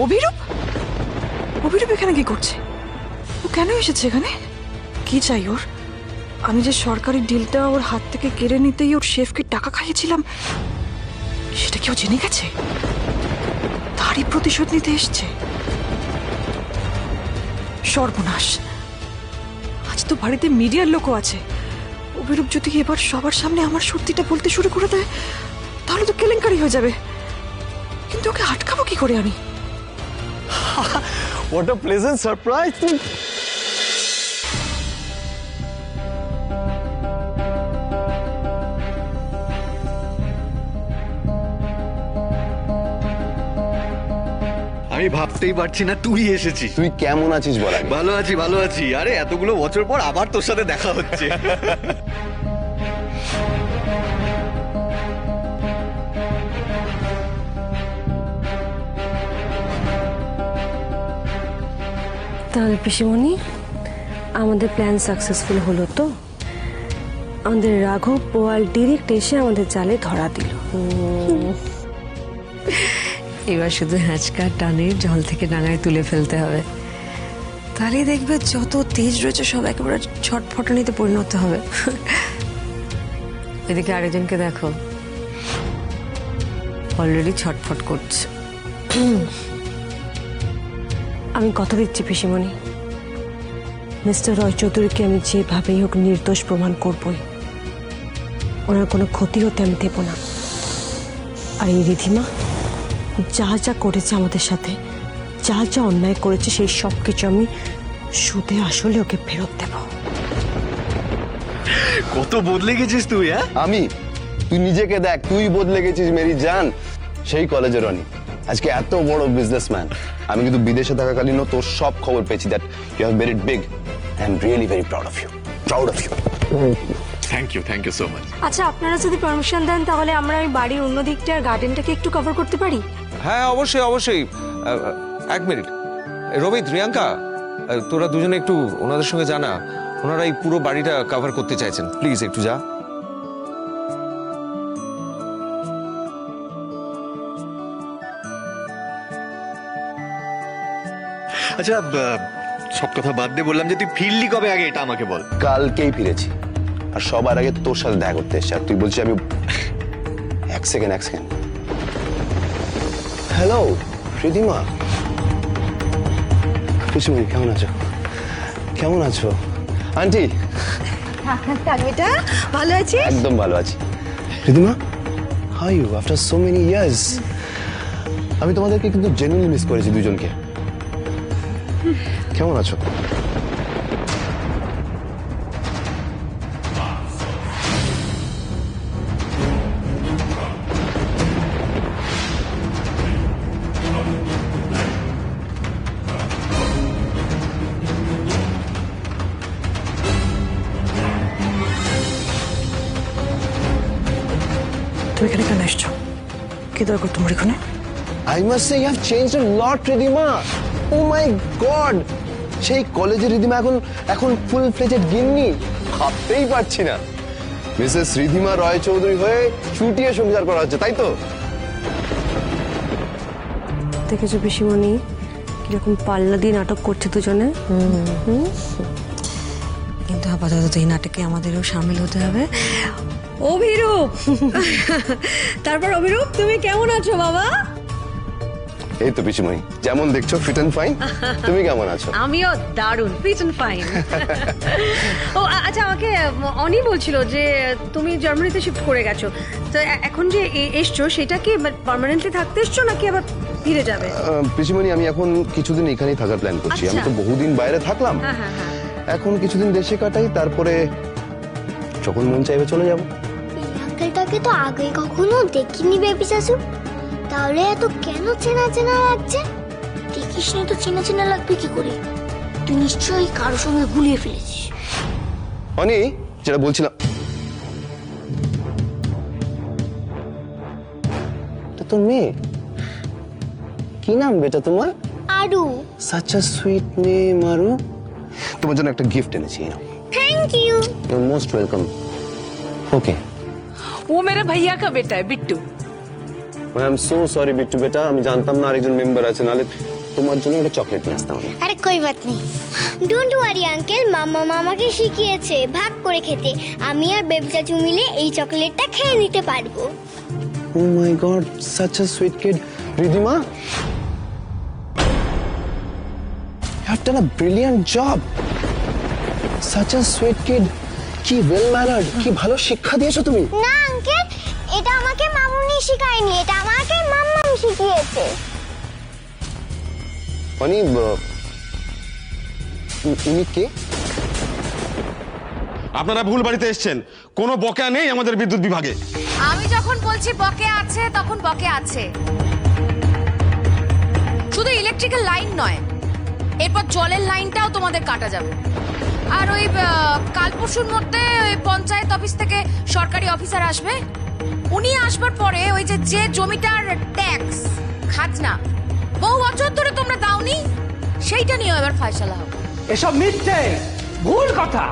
অভিরূপ? অভিরূপ এখানে কি করছে? ও কেন এসেছে এখানে? কি চাই ওর? আমি যে সরকারি ডিলটা ওর হাত থেকে কেড়ে নিতেই ওর শেফকে টাকা খাইয়েছিলাম, সেটা কেউ জেনে গেছে? তারই প্রতিশোধ নিতে এসছে। সর্বনাশ! আজ তো বাড়িতে মিডিয়ার লোকও আছে। অভিরূপ যদি এবার সবার সামনে আমার সত্যিটা বলতে শুরু করে দেয়, তাহলে তো কেলেঙ্কারি হয়ে যাবে। কিন্তু ওকে আটকাবো কি করে আমি? What a pleasant surprise! আমি ভাবতেই পারছি না তুই এসেছিস। তুই কেমন আছিস বল আগে? ভালো আছি ভালো আছি। আরে এতগুলো বছর পর আবার তোর সাথে দেখা হচ্ছে। তাহলে পিসিমণি, আমাদের প্ল্যান সাকসেসফুল হলো তো? আমাদের রাঘব পোয়াল ডিরেক্ট এসে আমাদের জালে ধরা দিল। এবার শুধু হ্যাঁচকা টানে জল থেকে ডাঙায় তুলে ফেলতে হবে। তাহলেই দেখবে যত তেজ রয়েছে সব একেবারে ছটফটানিতে পরিণত হবে। এদিকে আরেকজনকে দেখো, অলরেডি ছটফট করছে। আমি কথা দিচ্ছি পিসিমণি, মিস্টার রয় চৌধুরীকে আমি যেভাবেই হোক নির্দোষ প্রমাণ করবই। ওনার কোনো ক্ষতি হতে আমি দেব না। আর এই রিধিমা যা যা করেছে আমাদের সাথে, যা যা অন্যায় করেছে, সেই সব কিছু আমি সুদে আসলে ওকে ফেরত দেব। কত বদলে গেছিস তুই। হ্যাঁ তুই নিজেকে দেখ, তুই বদলে গেছিস মেরি জান। সেই কলেজের রনি আজকে এত বড় বিজনেসম্যান। আমি কিন্তু বিদেশে থাকাকালীনও তোর সব খবর পেয়েছি। That you have very big. I am really very proud of you. Thank you so much. আচ্ছা, আপনারা যদি পারমিশন দেন তাহলে আমরা এই বাড়ির অন্য দিকটা আর গার্ডেনটাকে একটু কভার করতে পারি? হ্যাঁ, অবশ্যই অবশ্যই। এক মিনিট, রোমিত, রিয়াঙ্কা, তোরা দুজনে একটু ওনাদের সঙ্গে জানা, ওনারা এই পুরো বাড়িটা কভার করতে চাইছেন। প্লিজ একটু যা। আচ্ছা, সব কথা বাদ দিয়ে বললাম যে তুই ফিরলি কবে আগে এটা আমাকে বল। কালকেই ফিরেছি, আর সবার আগে তোর সাথে দেখা করতে এসেছি। আর তুই বলছিস আমি এক সেকেন্ড। হ্যালো রিধিমা, পিসিমণি কেমন আছো? কেমন আছো আন্টি? বেটা ভালো আছিস? একদম ভালো আছি। Ridhima, how you after so many years? আমি তোমাদেরকে কিন্তু জেনুইনলি মিস করেছি দুজনকে। কেমন আছো? তুমি এখানে কেন এসছো? কি দরকার তোমার এখানে? I must say you have changed a lot, Ridhima. Oh my God! সেই কলেজের রিধিমা এখন ফুল ফ্লেজেড গিন্নি। ভাবতেই পারছি না মিসেস রিধিমা রয় চৌধুরী হয়ে চুটিয়ে সংসার করা হচ্ছে, তাই তো? দেখেছো পিসিমণি কিরকম পাল্লা দিয়ে নাটক করছে দুজনে? কিন্তু আপাতত এই নাটকে আমাদেরও সামিল হতে হবে। অভিরূপ, তারপর অভিরূপ, তুমি কেমন আছো বাবা? এই তো পিসিমণি, যেমন দেখছো ফিট এন্ড ফাইন। তুমি কেমন আছো? আমিও দারুণ ফিট এন্ড ফাইন। ও আচ্ছা, আমাকে অনি বলছিল যে তুমি জার্মানিতে শিফট করে গেছো, তো এখন যে এসছো সেটা কি পার্মানেন্টলি থাকতে এসছো নাকি আবার ফিরে যাবে? পিসিমণি, আমি এখন কিছুদিন এখানেই থাকার প্ল্যান করছি। আমি তো বহুদিন বাইরে থাকলাম, এখন কিছুদিন দেশে কাটাই, তারপরে যখন মন চাইবে চলে যাব। আঙ্কেলটাকে তো আগে কখনো দেখিনি বেবি শাশু, তাহলে এত কেন চেনা চেনা লাগছে? দেখিস না তো চেনা চেনা লাগবে কি করে? তুই নিশ্চয়ই কারোর সঙ্গে গুলিয়ে ফেলেছিস। অনি, যেটা বলছিলাম, তোর মেয়ে কি নাম বেটা তোমার? আরু। such a sweet name আরু। তোমার জন্য একটা গিফট এনেছি। Thank you. You're most welcome. Okay. वो मेरे भैया का बेटा है Bittu. I am so sorry Bittu বেটা, আমি জানতাম না আরেকজন মেম্বার আছে, নাহলে তোমার জন্য একটা চকলেট নিয়ে আসতাম আমি। আরে কই বাত নেই, ডোন্ট ওয়ারি আঙ্কেল, মাম্মা মামাকে শিখিয়েছে ভাগ করে খেতে। আমি আর বেবি চাচু মিলে এই চকলেটটা খেয়ে নিতে পারবো। Oh my god, such a sweet kid. Ridhima, you have done a brilliant job. Such a sweet kid. কি ওয়েল ম্যানার্ড, কি ভালো শিক্ষা দিয়েছো তুমি। না আঙ্কেল, এটা আমাকে মামুনি শিখায়নি, এটা আমাকে মাম্মাম শিখিয়েছে। মানে উনি কে? আপনারা ভুল বাড়িতে এসেছেন, কোনো বকেয়া নেই আমাদের বিদ্যুৎ বিভাগে। আমি যখন বলছি বকে আছে তখন বকে আছে। শুধু ইলেকট্রিক্যাল লাইন নয়, এরপর জলের লাইনটাও তোমাদের কাটা যাবে। আর ওই কাল পরশুর মধ্যে ওই পঞ্চায়েত অফিস থেকে সরকারি অফিসার আসবে, উনি আসবার পরে ওই যে জমিটার ট্যাক্স খাজনা বহু বছর ধরে তোমরা দাওনি, সেইটা নিয়ে এবার ফয়সালা হবে। এসব মিথ্যে ভুল কথা।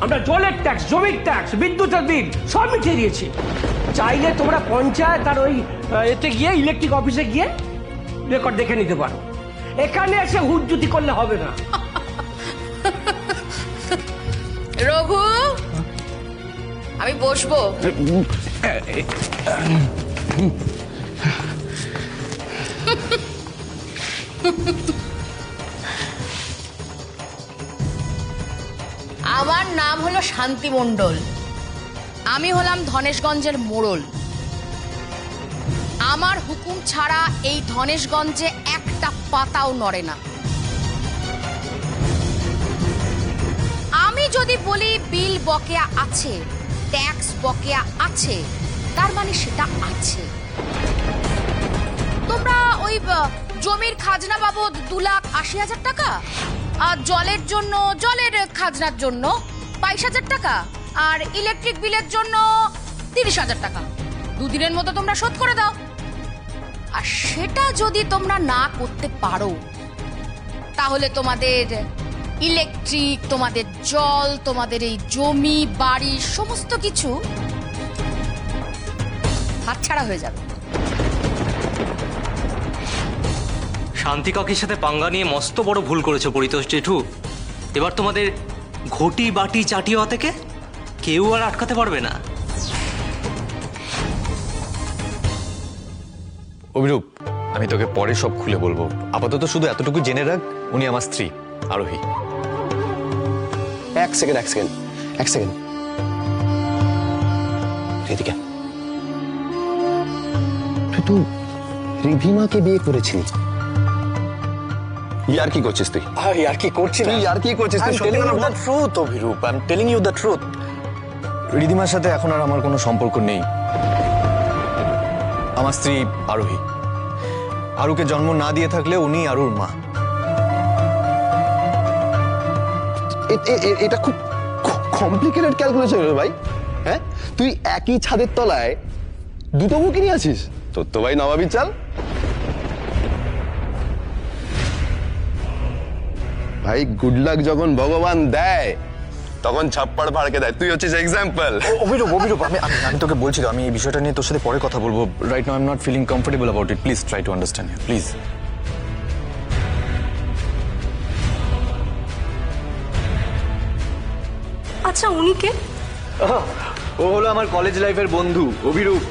আমরা জলের ট্যাক্স, জমির ট্যাক্স, বিদ্যুতের বিল সব মিটিয়ে দিয়েছি। চাইলে তোমরা পঞ্চায়েত আর ওই এতে গিয়ে ইলেকট্রিক অফিসে গিয়ে রেকর্ড দেখে নিতে পারো। এখানে এসে হুজ্জুতি করলে হবে না। রঘু, আমি বসবো। আমার নাম হলো শান্তি মণ্ডল, আমি হলাম ধনেশগঞ্জের মোড়ল। আমার হুকুম ছাড়া এই ধনেশগঞ্জে একটা পাতাও নড়ে না। আমি যদি বলি বিল বকেয়া আছে, ট্যাক্স বকেয়া আছে, তার মানে সেটা আছে। তোমরা ওই জমির খাজনা বাবদ 2,80,000 টাকা, আর জলের জন্য জলের খাজনার জন্য 22,000 টাকা, আর ইলেকট্রিক বিলের জন্য 30,000 টাকা 2 দিনের মতো তোমরা শোধ করে দাও। আর সেটা যদি তোমরা না করতে পারো, তাহলে তোমাদের ইলেকট্রিক, তোমাদের জল, তোমাদের এই জমি বাড়ি সমস্ত কিছু হাতছাড়া হয়ে যাবে। শান্তি কাকির সাথে পাঙ্গা নিয়ে মস্ত বড় ভুল করেছো পরিতোষ জেঠু। এবার তোমাদের ঘটি বাটি চাটি হওয়া থেকে কেউ আর আটকাতে পারবে না। অভিরূপ, আমি তোকে পরে সব খুলে বলবো, আপাতত শুধু এতটুকু জেনে রাখ, উনি আমার স্ত্রী আরোহী। এক সেকেন্ড রিধিকা, তুই তো রিধিমাকে বিয়ে করেছিলি। ইয়ার কি করছিস তুই? আর কি করছিস? তুই ইয়ার কি করছিস? তুই সত্যি কথা বল। Truth Abhirup, I am telling you the truth. রিধিমার সাথে এখন আর আমার কোনো সম্পর্ক নেই। আমার স্ত্রী আরোহী। আরুকে জন্ম না দিয়ে থাকলে উনি আরুর মা। এটা খুব কমপ্লিকেটেড ক্যালকুলেশন ভাই। হ্যাঁ, তুই একই ছাদের তলায় দুটো মুখী নিয়ে আছিস। তোর তো ভাই নবাবী চাল। ভাই গুড লাক যখন ভগবান দেয় তখন ছাপ্পাড় ফাড়কে দেয়। তুই হচ্ছিস এক্সাম্পল। অভিরূপ, আমি তোকে বলছি তো, আমি এই বিষয়টা নিয়ে তোর সাথে পরে কথা বলবো। Right now I am not feeling comfortable about it. Please try to understand, please. আচ্ছা, উনি কে? ও হলো আমার কলেজ লাইফের বন্ধু অভিরূপ।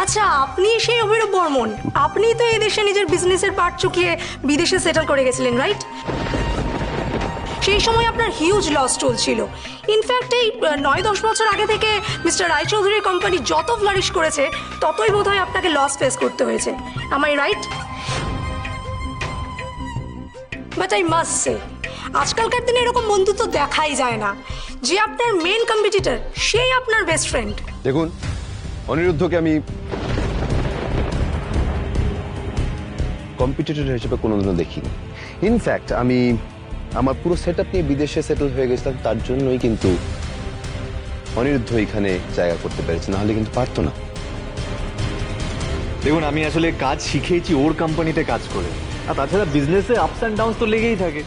আচ্ছা, আপনি সেই অভিরূপ বর্মন। আপনি তো এই দেশে নিজের বিজনেসের পার্ট চুকিয়ে বিদেশে সেটেল করে গেছিলেন, রাইট? সেই সময় আপনার হিউজ লস চলছিল। ইনফ্যাক্ট এই 9-10 বছর আগে থেকে মিস্টার রায়চৌধুরীর কোম্পানি যত ফ্লারিশ করেছে, ততই বোধহয় আপনাকে লস ফেস করতে হয়েছে। Am I right? But I must say, আজকালকার দিনে এরকম বন্ধুত্ব দেখাই যায় না। যে আপনার মেন কম্পিটিটর, সেই আপনার বেস্ট ফ্রেন্ড। দেখুন, অনিরুদ্ধকে আমি কম্পিটিটর হিসেবে কোনোদিনও দেখিনি। ইনফ্যাক্ট আমি আমার পুরো সেট আপ নিয়ে বিদেশে সেটেল হয়ে গেছিলাম, তার জন্যই কিন্তু অনিরুদ্ধ এখানে জায়গা করতে পেরেছে, নাহলে কিন্তু পারতো না। দেখুন, আমি আসলে কাজ শিখেছি ওর কোম্পানিতে কাজ করে, আর তাছাড়া বিজনেসে আপস অ্যান্ড ডাউনস তো লেগেই থাকে।